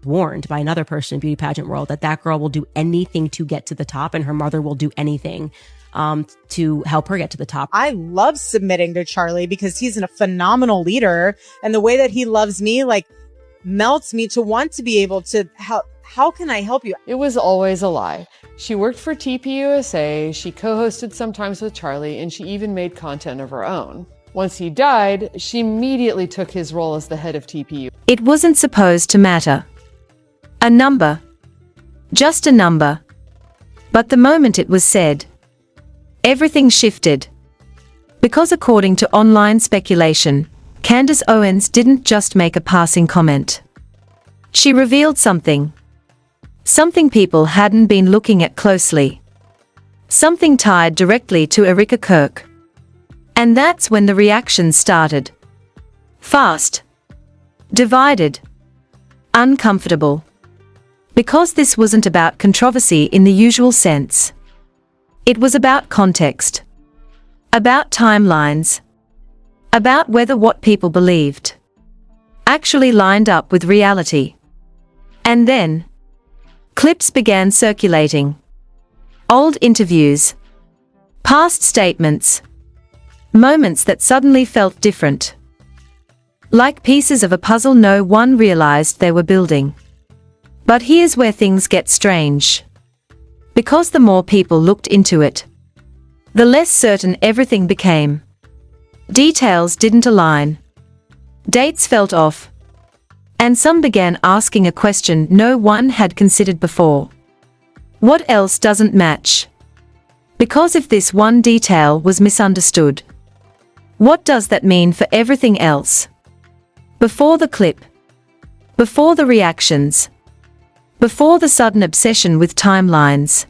warned by another person in beauty pageant world that girl will do anything to get to the top, and her mother will do anything to help her get to the top. I love submitting to Charlie because he's a phenomenal leader, and the way that he loves me, like, melts me to want to be able to help. How can I help you? It was always a lie. She worked for TPUSA, she co-hosted sometimes with Charlie, and she even made content of her own. Once he died, she immediately took his role as the head of TPU. It wasn't supposed to matter. A number. Just a number. But the moment it was said, everything shifted. Because according to online speculation, Candace Owens didn't just make a passing comment. She revealed something. Something people hadn't been looking at closely. Something tied directly to Erika Kirk. And that's when the reactions started. Fast. Divided. Uncomfortable. Because this wasn't about controversy in the usual sense. It was about context. About timelines. About whether what people believed actually lined up with reality. And then, clips began circulating. Old interviews. Past statements. Moments that suddenly felt different. Like pieces of a puzzle no one realized they were building. But here's where things get strange. Because the more people looked into it, the less certain everything became. Details didn't align. Dates felt off. And some began asking a question no one had considered before. What else doesn't match? Because if this one detail was misunderstood, what does that mean for everything else? Before the clip. Before the reactions. Before the sudden obsession with timelines.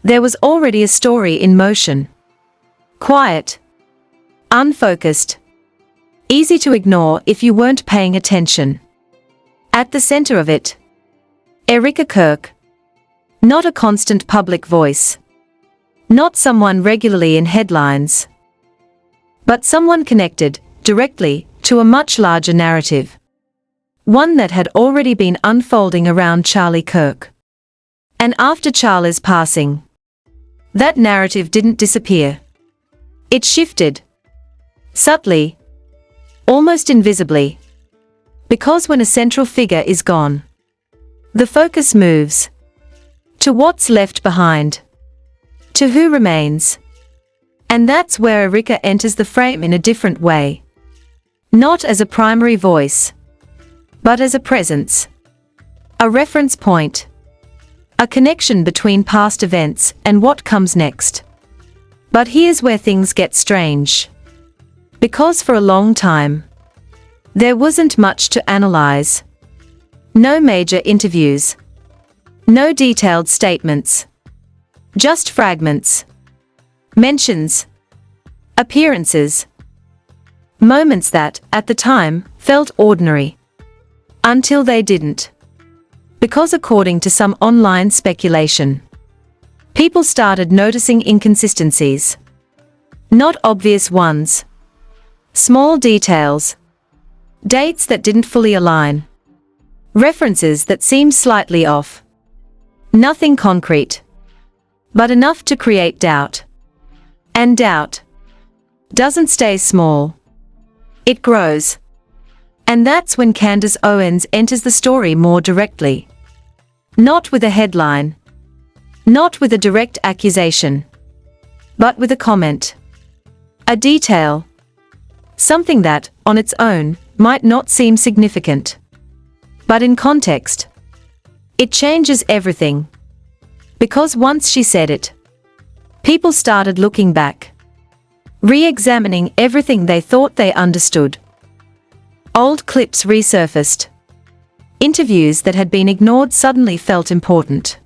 There was already a story in motion. Quiet. Unfocused. Easy to ignore if you weren't paying attention. At the center of it, Erika Kirk. Not a constant public voice. Not someone regularly in headlines. But someone connected, directly, to a much larger narrative. One that had already been unfolding around Charlie Kirk. And after Charlie's passing, that narrative didn't disappear. It shifted. Subtly. Almost invisibly. Because when a central figure is gone, the focus moves. To what's left behind. To who remains. And that's where Erika enters the frame in a different way. Not as a primary voice, but as a presence. A reference point. A connection between past events and what comes next. But here's where things get strange. Because for a long time, there wasn't much to analyze. No major interviews. No detailed statements. Just fragments. Mentions. Appearances. Moments that, at the time, felt ordinary. Until they didn't. Because according to some online speculation, people started noticing inconsistencies. Not obvious ones. Small details. Dates that didn't fully align. References that seemed slightly off. Nothing concrete. But enough to create doubt. And doubt doesn't stay small. It grows. And that's when Candace Owens enters the story more directly. Not with a headline. Not with a direct accusation. But with a comment. A detail. Something that, on its own, might not seem significant. But in context, it changes everything. Because once she said it, people started looking back. Re-examining everything they thought they understood. Old clips resurfaced. Interviews that had been ignored suddenly felt important.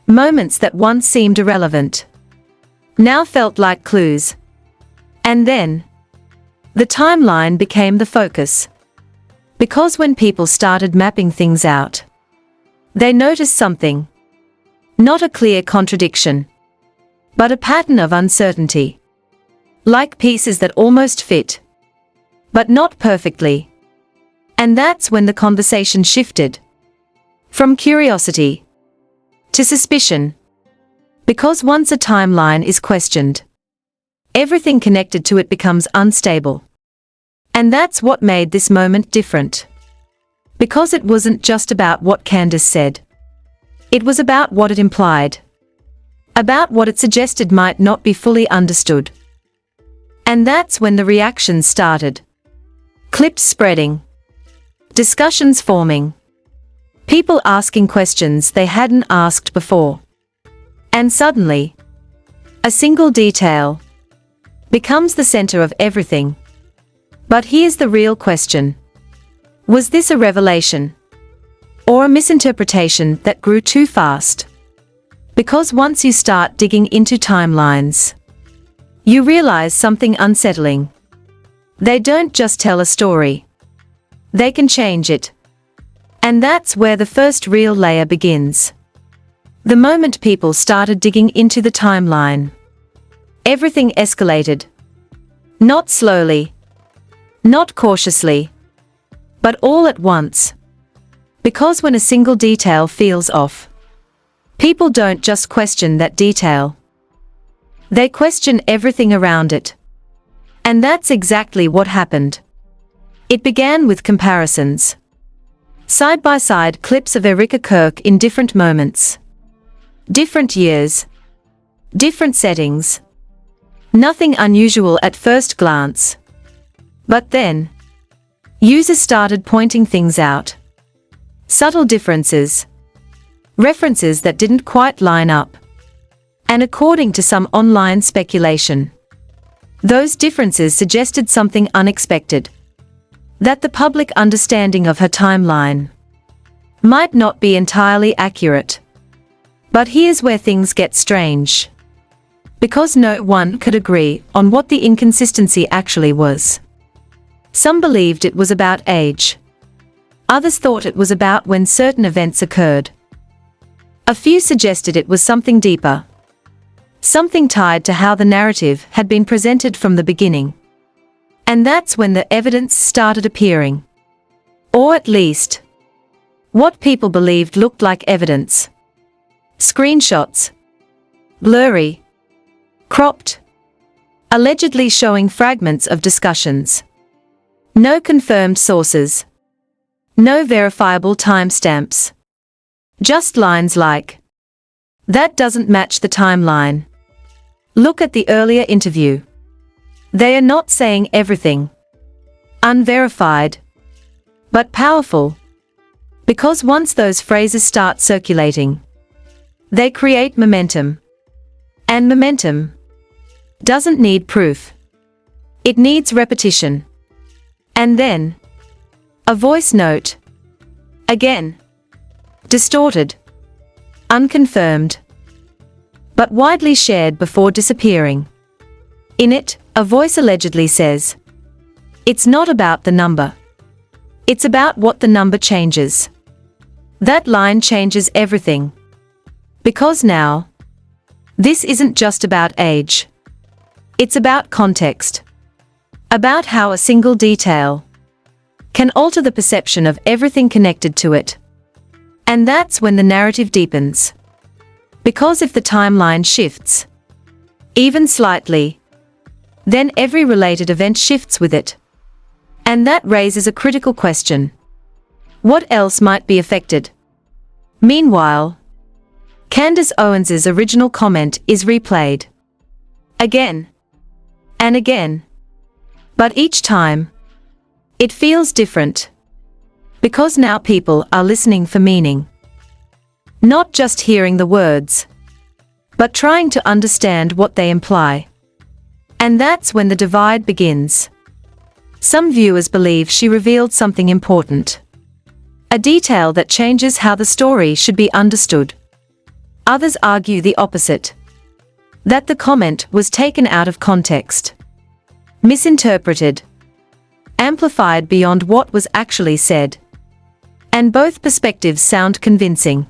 Moments that once seemed irrelevant now felt like clues. And then, the timeline became the focus. Because when people started mapping things out, they noticed something. Not a clear contradiction, but a pattern of uncertainty. Like pieces that almost fit, but not perfectly. And that's when the conversation shifted. From curiosity to suspicion. Because once a timeline is questioned, everything connected to it becomes unstable. And that's what made this moment different. Because it wasn't just about what Candace said. It was about what it implied. About what it suggested might not be fully understood. And that's when the reactions started. Clips spreading. Discussions forming. People asking questions they hadn't asked before. And suddenly, a single detail becomes the center of everything. But here's the real question. Was this a revelation? Or a misinterpretation that grew too fast? Because once you start digging into timelines, you realize something unsettling. They don't just tell a story. They can change it. And that's where the first real layer begins. The moment people started digging into the timeline, everything escalated. Not slowly, not cautiously, but all at once. Because when a single detail feels off, people don't just question that detail. They question everything around it. And that's exactly what happened. It began with comparisons. Side-by-side clips of Erika Kirk in different moments. Different years. Different settings. Nothing unusual at first glance. But then, users started pointing things out. Subtle differences. References that didn't quite line up. And according to some online speculation, those differences suggested something unexpected. That the public understanding of her timeline might not be entirely accurate. But here's where things get strange. Because no one could agree on what the inconsistency actually was. Some believed it was about age. Others thought it was about when certain events occurred. A few suggested it was something deeper. Something tied to how the narrative had been presented from the beginning. And that's when the evidence started appearing. Or at least, what people believed looked like evidence. Screenshots. Blurry. Cropped. Allegedly showing fragments of discussions. No confirmed sources. No verifiable timestamps. Just lines like, "That doesn't match the timeline. Look at the earlier interview." They are not saying everything. Unverified. But powerful. Because once those phrases start circulating, they create momentum. And momentum doesn't need proof. It needs repetition. And then, a voice note. Again. Distorted. Unconfirmed. But widely shared before disappearing. In it, a voice allegedly says, "It's not about the number. It's about what the number changes." That line changes everything. Because now, this isn't just about age. It's about context. About how a single detail can alter the perception of everything connected to it. And that's when the narrative deepens. Because if the timeline shifts, even slightly, then every related event shifts with it. And that raises a critical question. What else might be affected? Meanwhile, Candace Owens' original comment is replayed. Again. And again. But each time, it feels different. Because now people are listening for meaning. Not just hearing the words, but trying to understand what they imply. And that's when the divide begins. Some viewers believe she revealed something important. A detail that changes how the story should be understood. Others argue the opposite. That the comment was taken out of context. Misinterpreted. Amplified beyond what was actually said. And both perspectives sound convincing.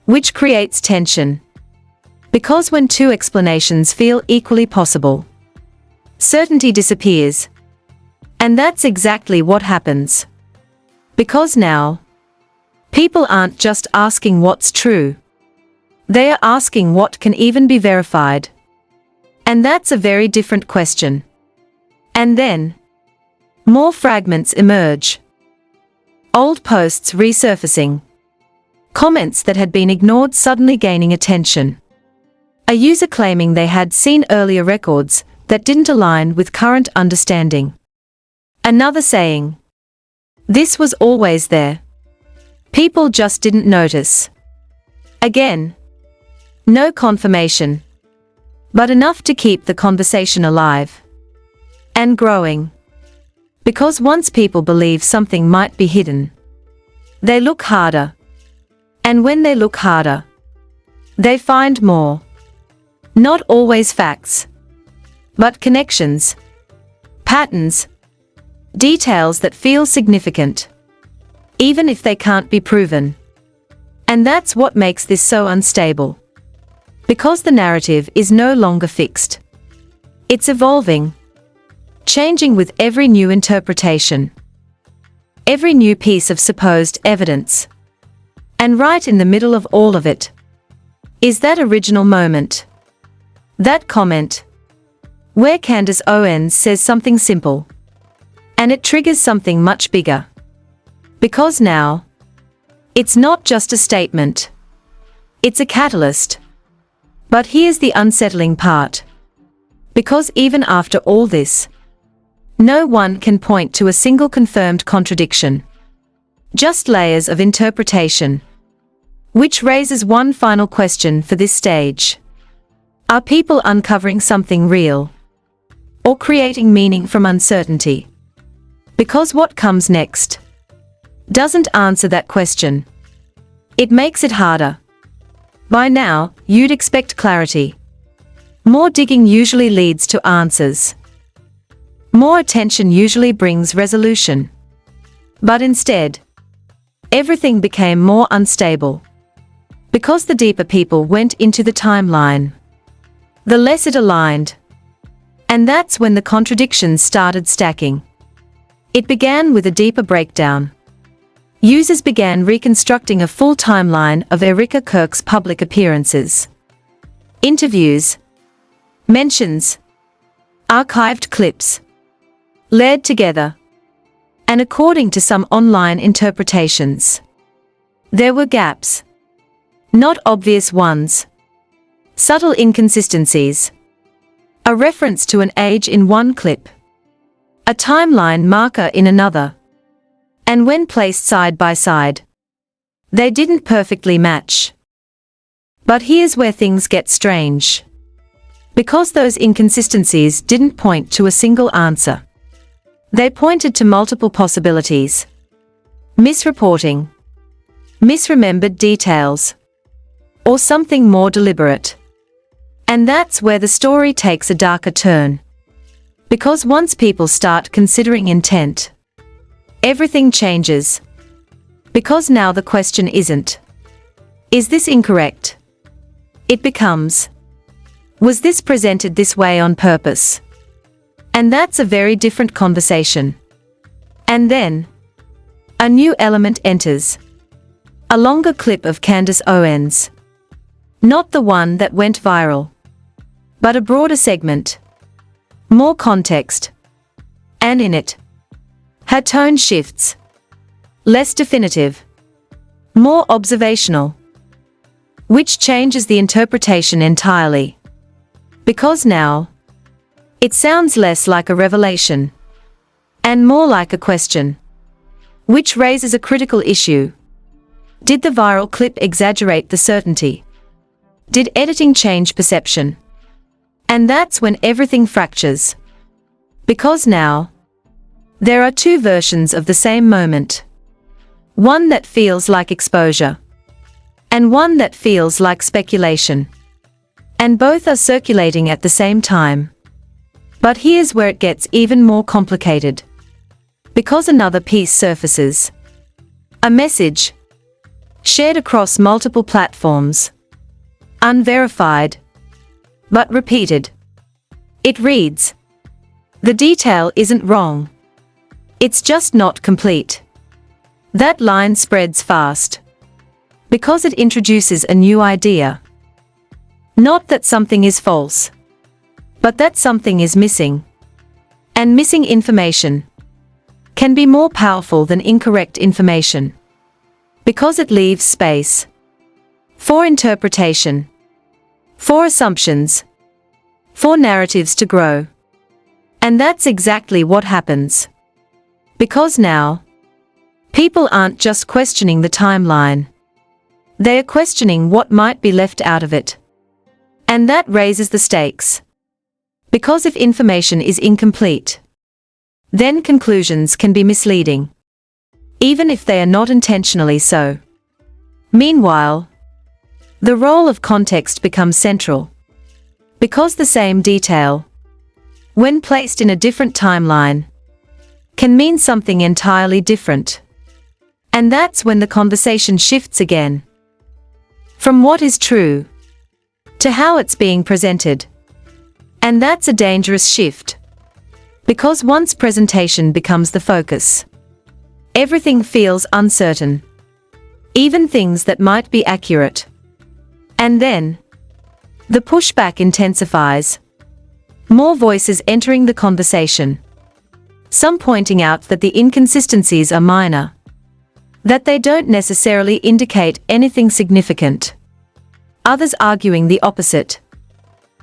Which creates tension. Because when two explanations feel equally possible, certainty disappears. And that's exactly what happens. Because now, People aren't just asking what's true. They are asking what can even be verified. And that's a very different question. And then, more fragments emerge. Old posts resurfacing. Comments that had been ignored suddenly gaining attention. A user claiming they had seen earlier records that didn't align with current understanding. Another saying, "This was always there. People just didn't notice." Again, no confirmation, but enough to keep the conversation alive and growing. Because once people believe something might be hidden, they look harder. And when they look harder, they find more. Not always facts, but connections, patterns, details that feel significant, even if they can't be proven. And that's what makes this so unstable. Because the narrative is no longer fixed. It's evolving, changing with every new interpretation, every new piece of supposed evidence. And right in the middle of all of it is that original moment, that comment, where Candace Owens says something simple, and it triggers something much bigger. Because now, it's not just a statement, it's a catalyst. But here's the unsettling part. Because even after all this, no one can point to a single confirmed contradiction. Just layers of interpretation. Which raises one final question for this stage. Are people uncovering something real? Or creating meaning from uncertainty? Because what comes next doesn't answer that question. It makes it harder. By now, you'd expect clarity. More digging usually leads to answers. More attention usually brings resolution. But instead, everything became more unstable. Because the deeper people went into the timeline, the less it aligned. And that's when the contradictions started stacking. It began with a deeper breakdown. Users began reconstructing a full timeline of Erika Kirk's public appearances, interviews, mentions, archived clips, layered together. And according to some online interpretations, there were gaps. Not obvious ones. Subtle inconsistencies. A reference to an age in one clip. A timeline marker in another. And when placed side by side, they didn't perfectly match. But here's where things get strange. Because those inconsistencies didn't point to a single answer. They pointed to multiple possibilities. Misreporting. Misremembered details. Or something more deliberate. And that's where the story takes a darker turn. Because once people start considering intent, everything changes. Because now the question isn't, is this incorrect? It becomes, was this presented this way on purpose? And that's a very different conversation. And then, a new element enters. A longer clip of Candace Owens. Not the one that went viral, but a broader segment. More context. And in it, her tone shifts. Less definitive. More observational. Which changes the interpretation entirely. Because now, it sounds less like a revelation, and more like a question. Which raises a critical issue. Did the viral clip exaggerate the certainty? Did editing change perception? And that's when everything fractures. Because now, there are two versions of the same moment. One that feels like exposure. And one that feels like speculation. And both are circulating at the same time. But here's where it gets even more complicated. Because another piece surfaces. A message. Shared across multiple platforms. Unverified. But repeated. It reads. The detail isn't wrong. It's just not complete. That line spreads fast. Because it introduces a new idea. Not that something is false, but that something is missing. And missing information can be more powerful than incorrect information. Because it leaves space for interpretation, for assumptions, for narratives to grow. And that's exactly what happens. Because now, people aren't just questioning the timeline. They are questioning what might be left out of it. And that raises the stakes. Because if information is incomplete, then conclusions can be misleading, even if they are not intentionally so. Meanwhile, the role of context becomes central. Because the same detail, when placed in a different timeline, can mean something entirely different. And that's when the conversation shifts again. From what is true to how it's being presented. And that's a dangerous shift. Because once presentation becomes the focus, everything feels uncertain. Even things that might be accurate. And then, the pushback intensifies. More voices entering the conversation. Some pointing out that the inconsistencies are minor. That they don't necessarily indicate anything significant. Others arguing the opposite.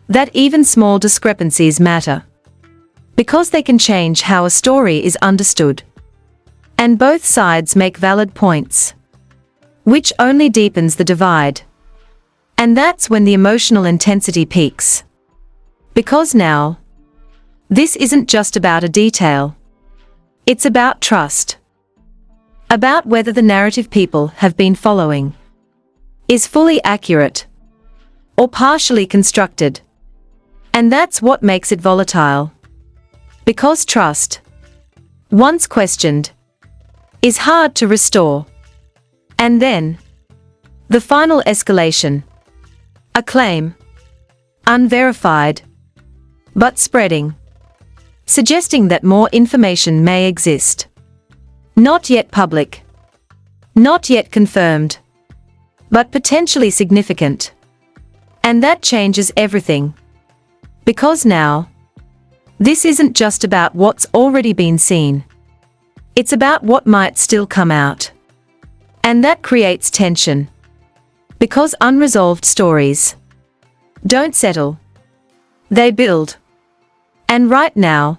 That even small discrepancies matter. Because they can change how a story is understood. And both sides make valid points. Which only deepens the divide. And that's when the emotional intensity peaks. Because now, this isn't just about a detail. It's about trust. About whether the narrative people have been following is fully accurate or partially constructed. And that's what makes it volatile. Because trust, once questioned, is hard to restore. And then, the final escalation. A claim, unverified, but spreading, suggesting that more information may exist. Not yet public, not yet confirmed, but potentially significant. And that changes everything. Because now, this isn't just about what's already been seen. It's about what might still come out. And that creates tension. Because unresolved stories don't settle. They build. And right now,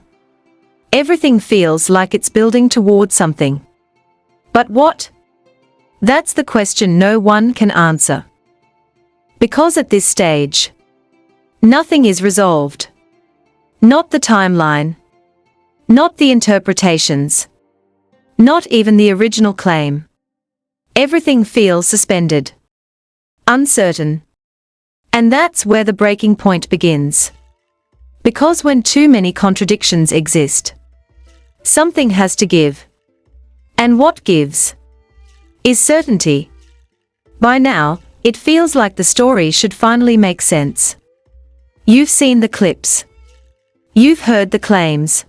everything feels like it's building toward something. But what? That's the question no one can answer. Because at this stage, nothing is resolved. Not the timeline. Not the interpretations. Not even the original claim. Everything feels suspended. Uncertain. And that's where the breaking point begins. Because when too many contradictions exist, something has to give. And what gives is certainty. By now, it feels like the story should finally make sense. You've seen the clips. You've heard the claims.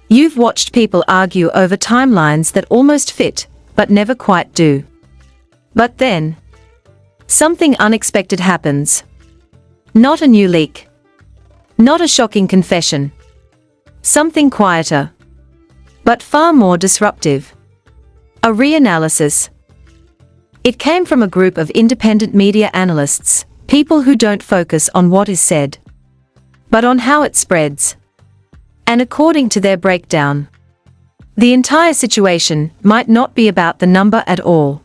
You've watched people argue over timelines that almost fit, but never quite do. But then, something unexpected happens. Not a new leak. Not a shocking confession. Something quieter. But far more disruptive. A reanalysis. It came from a group of independent media analysts, people who don't focus on what is said, but on how it spreads. And according to their breakdown, the entire situation might not be about the number at all.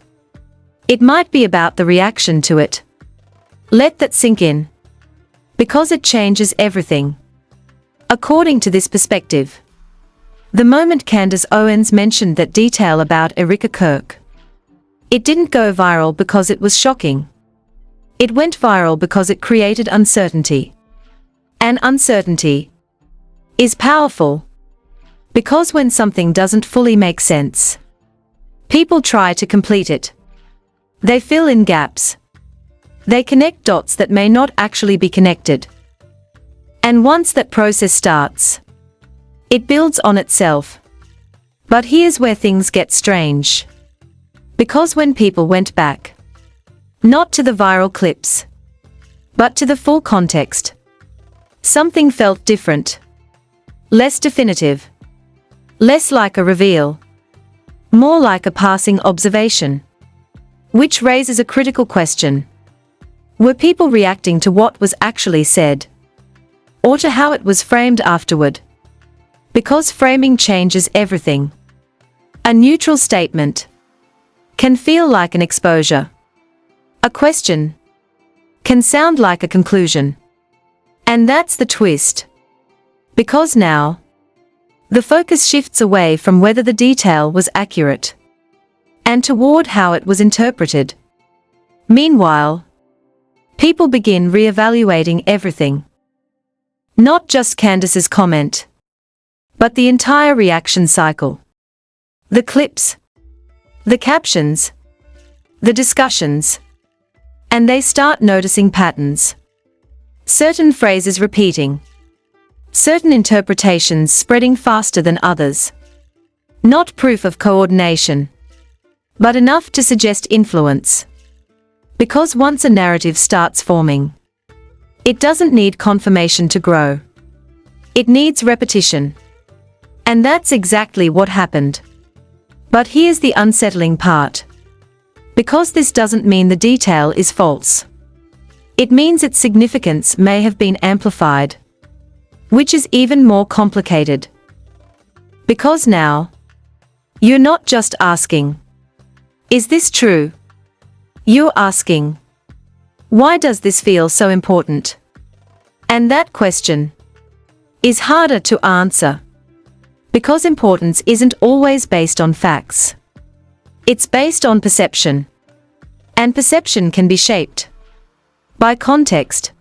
It might be about the reaction to it. Let that sink in. Because it changes everything. According to this perspective, the moment Candace Owens mentioned that detail about Erika Kirk, it didn't go viral because it was shocking. It went viral because it created uncertainty. And uncertainty is powerful. Because when something doesn't fully make sense, people try to complete it. They fill in gaps. They connect dots that may not actually be connected. And once that process starts, it builds on itself. But here's where things get strange. Because when people went back, not to the viral clips, but to the full context, something felt different, less definitive, less like a reveal, more like a passing observation. Which raises a critical question. Were people reacting to what was actually said, or to how it was framed afterward? Because framing changes everything. A neutral statement can feel like an exposure. A question can sound like a conclusion. And that's the twist. Because now, the focus shifts away from whether the detail was accurate and toward how it was interpreted. Meanwhile, people begin re-evaluating everything. Not just Candace's comment, but the entire reaction cycle. The clips, the captions, the discussions, and they start noticing patterns. Certain phrases repeating, certain interpretations spreading faster than others. Not proof of coordination, but enough to suggest influence. Because once a narrative starts forming, it doesn't need confirmation to grow. It needs repetition. And that's exactly what happened. But here's the unsettling part. Because this doesn't mean the detail is false. It means its significance may have been amplified, which is even more complicated. Because now, you're not just asking, is this true? You're asking, why does this feel so important? And that question is harder to answer. Because importance isn't always based on facts. It's based on perception. And perception can be shaped by context,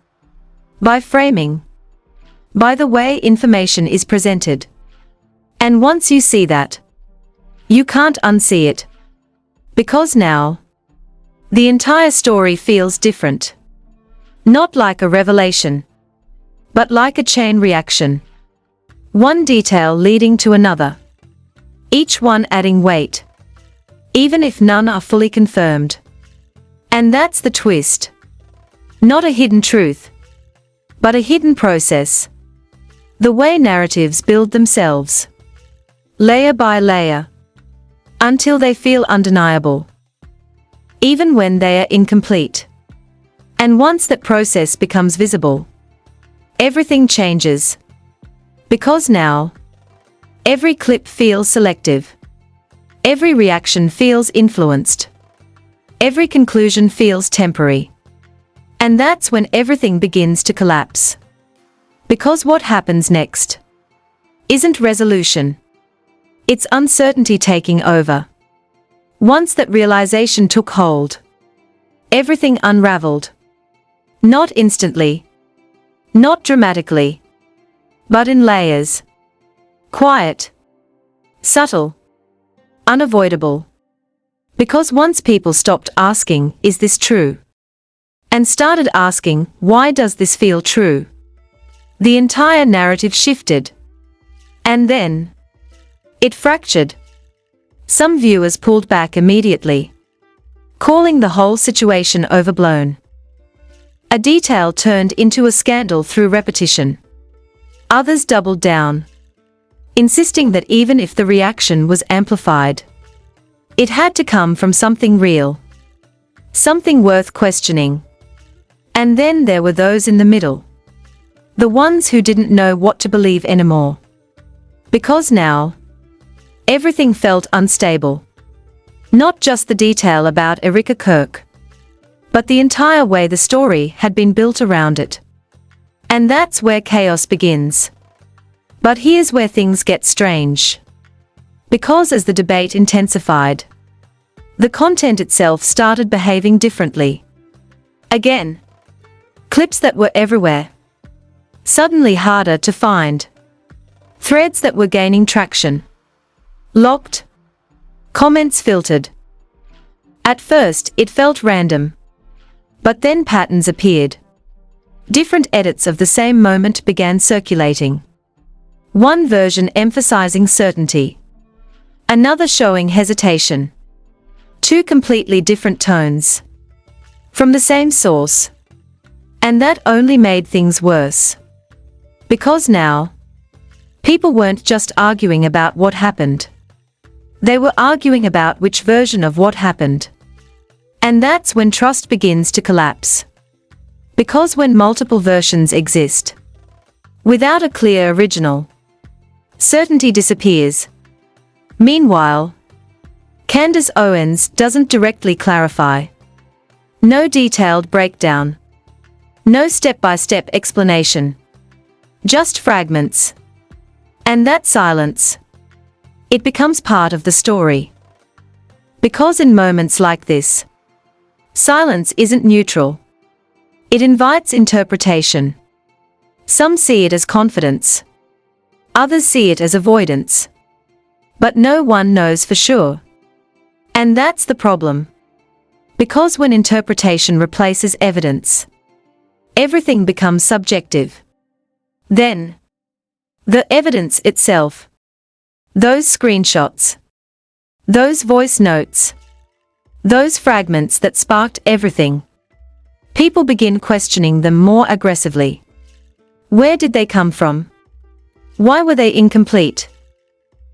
by framing, by the way information is presented. And once you see that, you can't unsee it. Because now, the entire story feels different. Not like a revelation, but like a chain reaction. One detail leading to another. Each one adding weight, even if none are fully confirmed. And that's the twist. Not a hidden truth, but a hidden process. The way narratives build themselves, layer by layer, until they feel undeniable, even when they are incomplete. And once that process becomes visible, everything changes. Because now, every clip feels selective. Every reaction feels influenced. Every conclusion feels temporary. And that's when everything begins to collapse. Because what happens next isn't resolution. It's uncertainty taking over. Once that realization took hold, everything unraveled. Not instantly, not dramatically, but in layers. Quiet, subtle, unavoidable. Because once people stopped asking, is this true? And started asking, why does this feel true? The entire narrative shifted. And then, it fractured. Some viewers pulled back immediately, calling the whole situation overblown. A detail turned into a scandal through repetition. Others doubled down, insisting that even if the reaction was amplified, it had to come from something real, something worth questioning. And then there were those in the middle, the ones who didn't know what to believe anymore. Because now, everything felt unstable. Not just the detail about Erika Kirk, but the entire way the story had been built around it. And that's where chaos begins. But here's where things get strange. Because as the debate intensified, the content itself started behaving differently. Again, clips that were everywhere, suddenly harder to find. Threads that were gaining traction, locked, comments filtered. At first, it felt random. But then patterns appeared. Different edits of the same moment began circulating. One version emphasizing certainty, another showing hesitation. Two completely different tones. From the same source. And that only made things worse. Because now, people weren't just arguing about what happened. They were arguing about which version of what happened. And that's when trust begins to collapse. Because when multiple versions exist, without a clear original, certainty disappears. Meanwhile, Candace Owens doesn't directly clarify. No detailed breakdown. No step-by-step explanation. Just fragments. And that silence, it becomes part of the story. Because in moments like this, silence isn't neutral. It invites interpretation. Some see it as confidence. Others see it as avoidance. But no one knows for sure. And that's the problem. Because when interpretation replaces evidence, everything becomes subjective. Then, the evidence itself, those screenshots, those voice notes, those fragments that sparked everything, people begin questioning them more aggressively. Where did they come from? Why were they incomplete?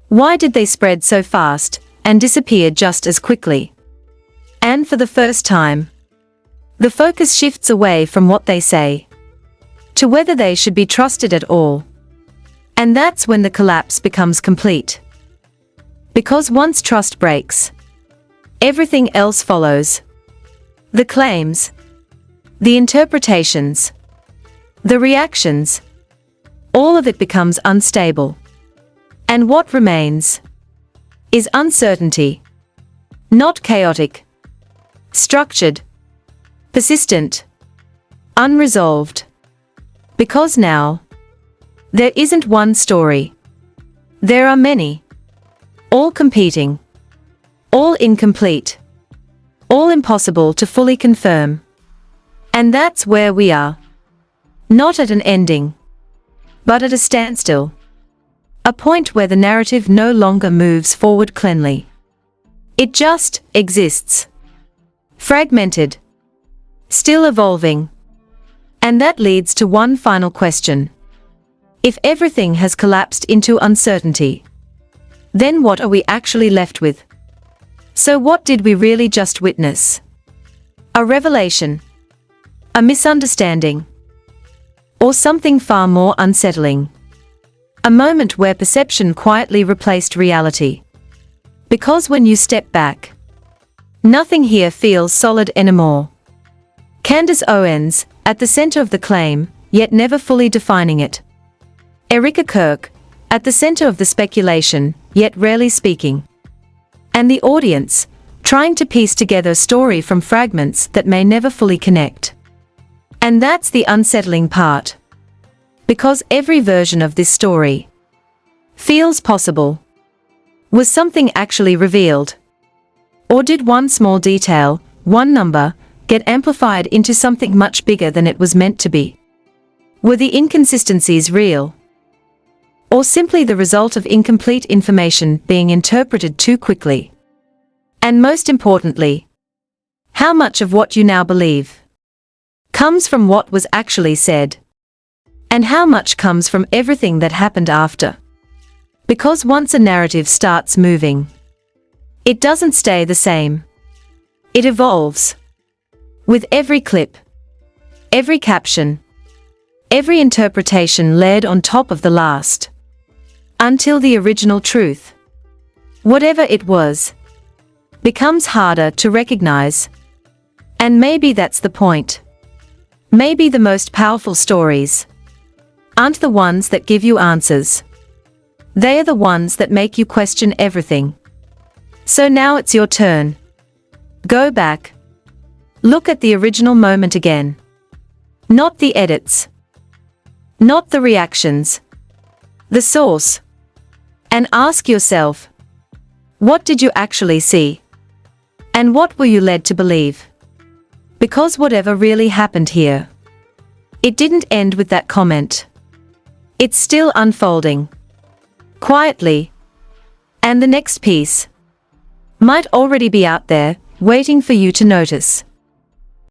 Why did they spread so fast and disappear just as quickly? And for the first time, the focus shifts away from what they say to whether they should be trusted at all. And that's when the collapse becomes complete. Because once trust breaks, everything else follows. The claims, the interpretations, the reactions, all of it becomes unstable. And what remains is uncertainty. Not chaotic, structured, persistent, unresolved. Because now, there isn't one story. There are many. All competing. All incomplete. All impossible to fully confirm. And that's where we are. Not at an ending, but at a standstill. A point where the narrative no longer moves forward cleanly. It just exists. Fragmented. Still evolving. And that leads to one final question. If everything has collapsed into uncertainty, then what are we actually left with? So what did we really just witness? A revelation? A misunderstanding? Or something far more unsettling? A moment where perception quietly replaced reality. Because when you step back, nothing here feels solid anymore. Candace Owens, at the center of the claim, yet never fully defining it. Erika Kirk, at the center of the speculation, yet rarely speaking. And the audience, trying to piece together a story from fragments that may never fully connect. And that's the unsettling part. Because every version of this story feels possible. Was something actually revealed? Or did one small detail, one number, get amplified into something much bigger than it was meant to be? Were the inconsistencies real? Or simply the result of incomplete information being interpreted too quickly? And most importantly, how much of what you now believe comes from what was actually said? And how much comes from everything that happened after? Because once a narrative starts moving, it doesn't stay the same. It evolves. With every clip, every caption, every interpretation layered on top of the last. Until the original truth, whatever it was, becomes harder to recognize. And maybe that's the point. Maybe the most powerful stories aren't the ones that give you answers. They are the ones that make you question everything. So now it's your turn. Go back. Look at the original moment again. Not the edits. Not the reactions. The source. And ask yourself, what did you actually see? And what were you led to believe? Because whatever really happened here, it didn't end with that comment. It's still unfolding. Quietly. And the next piece might already be out there, waiting for you to notice.